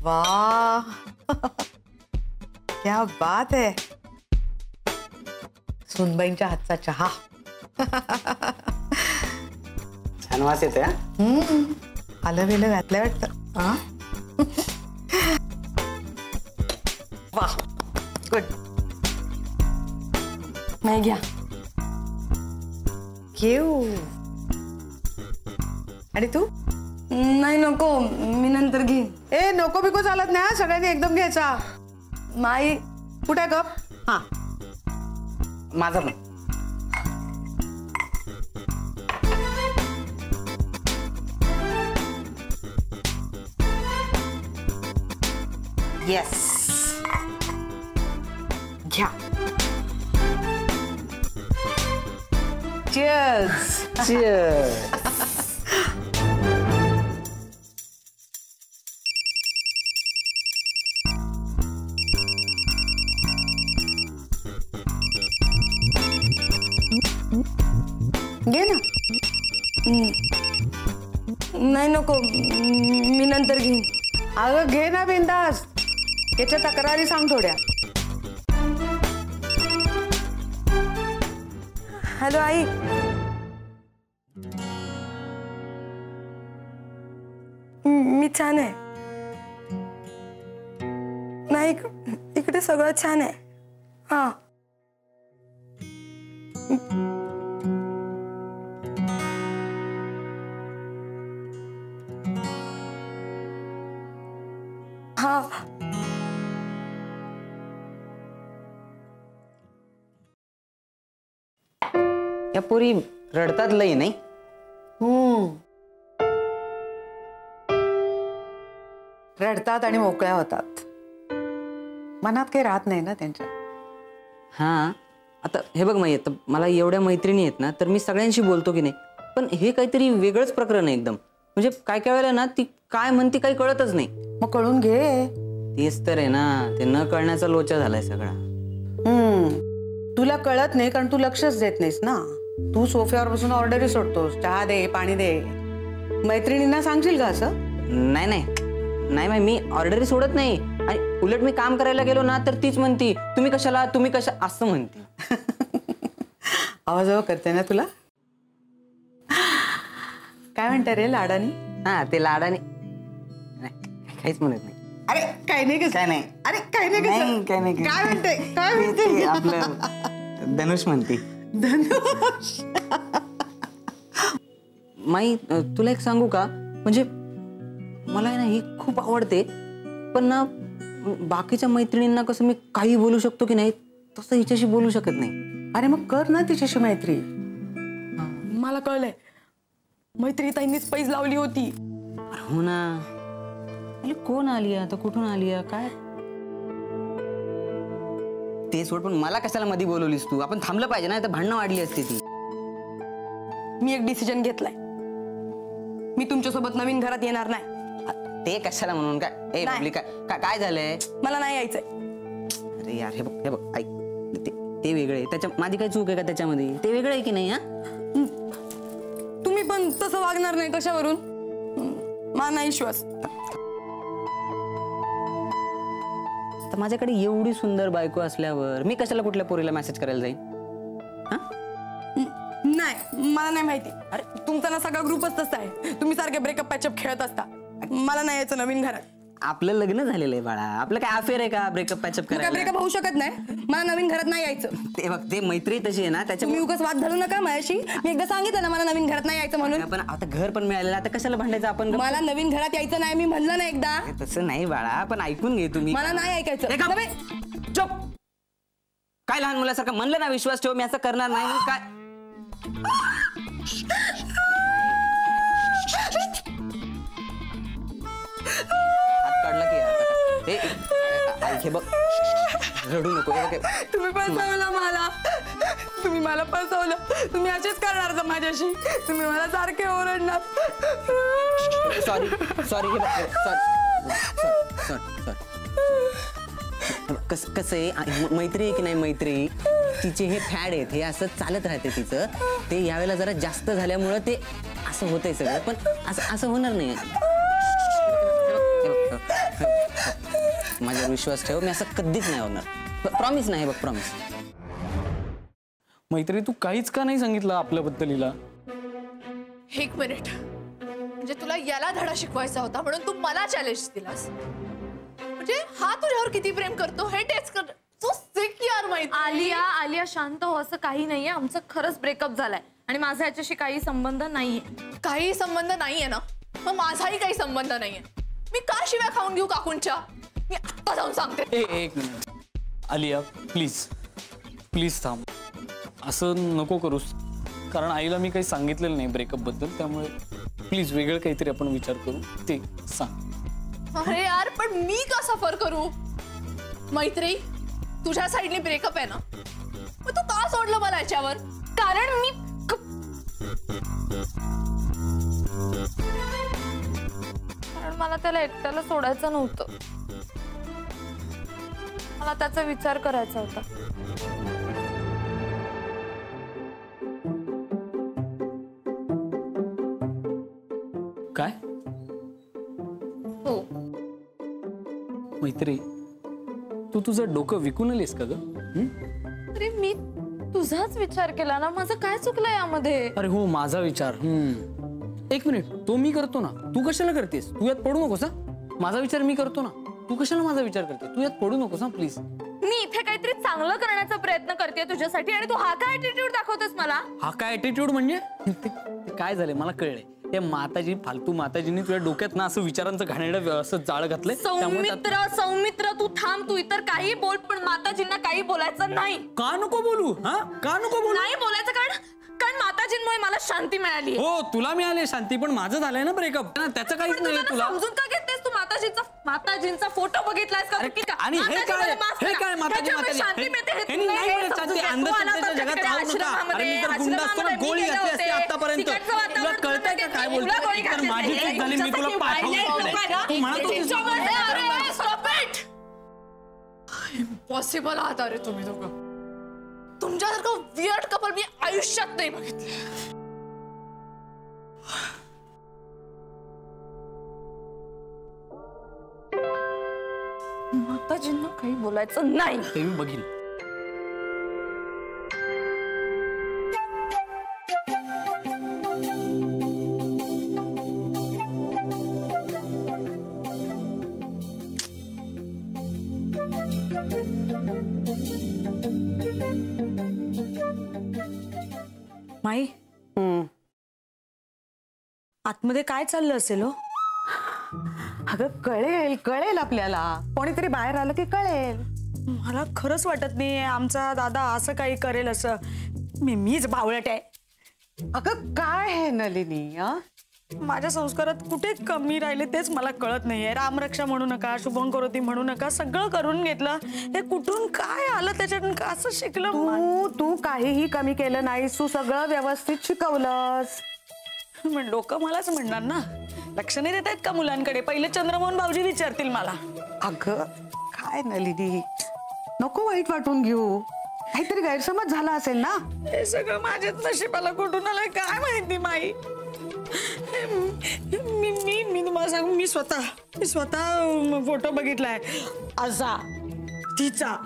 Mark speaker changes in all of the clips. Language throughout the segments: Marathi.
Speaker 1: वाह क्या बात है. सुनबाईंच्या हातचा चहा.
Speaker 2: छान वास येते.
Speaker 1: आलं वेलं घातलं वाटतं. वाह गुड.
Speaker 3: नाही घ्या.
Speaker 1: घेऊ. आणि तू?
Speaker 3: नाही नको, मी नंतर घेईन.
Speaker 1: ए नको बिको चालत नाही, सगळ्यांनी एकदम घ्यायचा.
Speaker 3: माई
Speaker 1: कुठे कप? हा
Speaker 2: माझा पण.
Speaker 1: येस घ्या. चीयर्स.
Speaker 2: Cheers.
Speaker 1: घे ना.
Speaker 3: नाही नको, मी नंतर घेईन.
Speaker 1: अगं घे ना बिंदास. याच्या तक्रारी सांग थोड्या.
Speaker 3: हॅलो आई. मी छान आहे. नाही इकडे सगळं छान आहे. हा हा.
Speaker 2: या पोरी रडतात लई नाही.
Speaker 1: रडतात आणि मोकळ्या होतात. मनात काही राहत नाही ना त्यांच्या.
Speaker 2: हा आता हे बघ माहिती, मला एवढ्या मैत्रिणी आहेत ना, तर मी सगळ्यांशी बोलतो की नाही, पण हे काहीतरी वेगळंच प्रकरण आहे एकदम. म्हणजे काय काय वेळेला ना ती काय म्हणते काही कळतच नाही.
Speaker 1: मग कळून घे.
Speaker 2: तेच तर आहे ना, ते न कळण्याचा लोचा झालाय सगळा.
Speaker 1: तुला कळत नाही कारण तू लक्षच देत नाहीस ना. तू सोफ्यावर बसून ऑर्डरी सोडतोस. चहा दे, पाणी दे. मैत्रिणींना सांगशील का असं?
Speaker 2: नाही नाही नाही माई, मी ऑर्डरी सोडत नाही. आणि उलट मी काम करायला गेलो ना तर तीच म्हणती तुम्ही कशाला असं म्हणते.
Speaker 1: आवाज करते ना तुला. काय म्हणते रे लाडानी?
Speaker 2: हा ते लाडाने काहीच म्हणत नाही.
Speaker 1: अरे काय नाही
Speaker 2: काय नाही.
Speaker 1: अरे काय नाही
Speaker 2: काय नाही.
Speaker 1: काय म्हणते? काय म्हणते?
Speaker 2: आपलं धनुष म्हणते.
Speaker 1: धनुष.
Speaker 2: माई तुला एक सांगू का, म्हणजे मला आहे ना ही खूप आवडते, पण ना बाकीच्या मैत्रिणींना कसं मी काही बोलू शकतो की नाही तसं हिच्याशी बोलू शकत नाही.
Speaker 1: अरे मग कर ना तिच्याशी मैत्री.
Speaker 3: मला कळलंय, मैत्रिणीताईंनीच पैज लावली होती.
Speaker 2: हो ना. अरे कोण आली आता, कुठून आली काय ते सोड, पण मला कशाला मध्ये बोलवलीस तू? आपण थांबलं पाहिजे ना, तर भांडणं वाढली असते ती.
Speaker 3: मी एक डिसिजन घेतलाय. मी तुमच्यासोबत नवीन घरात येणार नाही.
Speaker 2: ते कशाला म्हणून काय? ए बबली काय झालंय?
Speaker 3: मला नाही यायचंय.
Speaker 2: अरे यार हे बघ ऐक, ते वेगळं आहे. त्याच्या माझी काही चूक आहे का त्याच्यामध्ये? ते वेगळं आहे की नाही? हा
Speaker 3: तुम्ही पण तसं वागणार नाही कशावरून? मला नाही विश्वास.
Speaker 2: तर माझ्याकडे एवढी सुंदर बायको असल्यावर मी कशाला कुठल्या पोरीला मेसेज करायला जाईन?
Speaker 3: नाही मला नाही माहिती. अरे तुमचा ना सगळा ग्रुपच तसा आहे. तुम्ही सारखे ब्रेकअप पॅचअप खेळत असता. मला नाही यायचं नवीन घरात.
Speaker 2: आपलं लग्न झालेलं आहे बाळा, आपलं काय अफेअर आहे का ब्रेकअप पॅचअप करायला?
Speaker 3: ब्रेकअप होऊ शकत नाही. मला नवीन घरात नाही यायचं.
Speaker 2: ते बघ, ते मैत्री तशी आहे ना, त्याच्या
Speaker 3: तुम्ही उगाच वाद घालू नका माझ्याशी. मी एकदा सांगितलं ना मला नवीन घरात नाही यायचं म्हणून.
Speaker 2: पण आता घर पण मिळालेलं, आता कशाला भांडायचं आपण?
Speaker 3: मला नवीन घरात यायचं नाही, मी म्हणलं ना एकदा.
Speaker 2: तसं नाही बाळा, पण ऐकून घे तुम्ही.
Speaker 3: मला नाही ऐकायचं.
Speaker 2: चुप. काय लहान मुलासारखं म्हणलं ना, विश्वास ठेव, मी असं करणार नाही. काय हात काढला की आता हे बघ, रडू नको.
Speaker 3: तुम्ही फसवलं मला. तुम्ही मला फसवलं. तुम्ही असेच करणार का माझ्याशी? तुम्ही मला सारखे ओरडणार.
Speaker 2: सॉरी सॉरी कसं आहे, मैत्री आहे की नाही, मैत्री तिचे हे फॅड आहेत, हे असं चालत राहते तिचं. ते यावेळेला जरा जास्त झाल्यामुळं ते असं होतंय सगळं, पण असं होणार नाही. माझ्यावर विश्वास ठेव, मी असं कधीच नाही होणार. प्रॉमिस नाही बघ, प्रॉमिस.
Speaker 4: मैत्री तू काहीच का नाही सांगितलं आपल्याबद्दल हिला?
Speaker 5: एक मिनिट, म्हणजे तुला याला धडा शिकवायचा होता म्हणून तू मला चॅलेंज दिलास? म्हणजे हा तुझ्यावर किती प्रेम करतो हे टेस्ट कर. तू सिक यार मैत्री.
Speaker 3: आलिया शांत हो, असं काही नाहीये. आमचं खरंच ब्रेकअप झालाय आणि माझा याच्याशी काही संबंध नाहीये.
Speaker 5: काही संबंध नाहीये ना, मग माझाही काही संबंध नाहीये. मी का शिव्या खाऊन घेऊ काकूंच्या? मी आत्ता जाऊन सांगते.
Speaker 4: एक मिनिट आलिया, प्लीज प्लीज थांब. असं नको करूस, कारण आईला मी काही सांगितलेलं नाही ब्रेकअप बद्दल. त्यामुळे प्लीज वेगळं काहीतरी आपण विचार करू, ते सांग.
Speaker 5: अरे यार, पण मी का सफर करू? मैत्री, तुझ्या साईडने ब्रेकअप आहे ना, मग तू का सोडलं मला याच्यावर?
Speaker 3: कारण मी कारण मला त्याला एकट्याला सोडायचं नव्हतं. मला त्याचा विचार करायचा होता.
Speaker 4: काय?
Speaker 3: हो.
Speaker 4: मैत्री, तू तुझं डोकं विकून आलीस का ग?
Speaker 3: अरे मी तुझाच विचार केला ना, माझं काय चुकलं यामध्ये?
Speaker 4: अरे हो, माझा विचार. एक मिनिट, तो मी करतो ना, तू कशाला करतेस? तू यात पडू नकोस. माझा विचार मी करतो ना, तू कशाला माझा विचार करते? तू यात पडू नकोस प्लीज.
Speaker 3: मी इथे काहीतरी चांगलं करण्याचा प्रयत्न करते तुझ्यासाठी आणि तू हा काय ऍटिट्यूड दाखवतोस मला?
Speaker 4: हा काय ऍटिट्यूड म्हणजे? ते काय झालंय मला कळलंय. त्या माताजी, फालतू माताजींनी तुझ्या डोक्यात ना असं विचारांचं घाणेरडं असं जाळ घातलंय.
Speaker 3: सौमित्र तू थांब. तू इतर काही बोल, पण माताजींना काही बोलायचं नाही.
Speaker 4: का नको बोलू? का नको बोलू?
Speaker 3: नाही बोलायचं कारण माताजींमुळे मला शांती मिळाली.
Speaker 4: हो, तुला मिळाली शांती, पण माझं झालंय ना ब्रेकअप. त्याचं काहीच नाही. तुला
Speaker 3: समजून का घेतेस? तू माताजींचा फोटो बघितलायस का?
Speaker 4: आणि हे काय माताजी
Speaker 3: शांती मिळते हे
Speaker 4: नाही मिळत शांती. अंधश्रद्धेच्या जगात राहू नका. अरे मी तर गुंड असतो ना, गोळी घातली असते आतापर्यंत. तुला कळतंय का काय बोलतोय? तर माझी चूक झाली, मी तुला पाठवलं. तू म्हणत होतीस
Speaker 5: इम्पॉसिबल आहात अरे तुम्ही दोघं. तुमच्यासारखं वियर्ड कपल मी आयुष्यात नाही बघितलं.
Speaker 3: माताजींना काही बोलायचं नाही.
Speaker 4: ते मी बघील.
Speaker 6: माई, आतमध्ये काय चाललं असेल? हो
Speaker 1: अगं कळेल आपल्याला. कोणीतरी बाहेर आलं की कळेल.
Speaker 6: मला खरंच वाटत नाही आमचा दादा असं काही करेल असं. मीच बावळट आहे.
Speaker 1: अगं काय आहे नलिनी?
Speaker 6: माझ्या संस्कारात कुठे कमी राहिले तेच मला कळत नाहीये. रामरक्षा म्हणू नका, शुभं करोती म्हणू नका, सगळं करून घेतलं. हे कुठून काय आलं त्याच्यातून? का असं शिकलं?
Speaker 1: तू काहीही कमी केलं नाहीस. तू सगळं व्यवस्थित शिकवलंस.
Speaker 6: लोक मलाच म्हणणार ना, लक्ष नाही देत आहेत का मुलांकडे? पहिले चंद्रमोहन भाऊजी विचारतील मला.
Speaker 1: अगं काय नलिनी, नको वाईट वाटून घेऊ. काहीतरी गैरसमज झाला असेल ना.
Speaker 6: हे सगळं माझ्याच नशिबाला कुठून आलंय काय माहिती माई. मी तुम्हाला सांगू, मी स्वतः फोटो बघितलाय असा तिचा.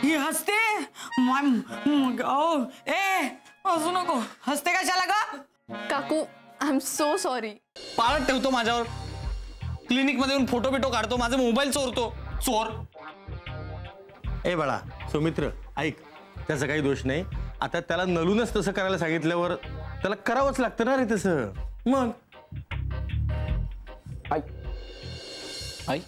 Speaker 6: ही हसते. हसू नको. हसते कशाला ग?
Speaker 5: काकू, आय एम सो सॉरी.
Speaker 4: पाळत ठेवतो माझ्यावर. क्लिनिक मध्ये येऊन फोटो बिटो काढतो, माझा मोबाईल चोरतो. चोर.
Speaker 7: ए बाळा, सौमित्र ऐक, त्याचा काही दोष नाही. आता त्याला नलूनच तसं करायला सांगितल्यावर त्याला करावंच लागतं ना रे तसं. मग
Speaker 4: आई आई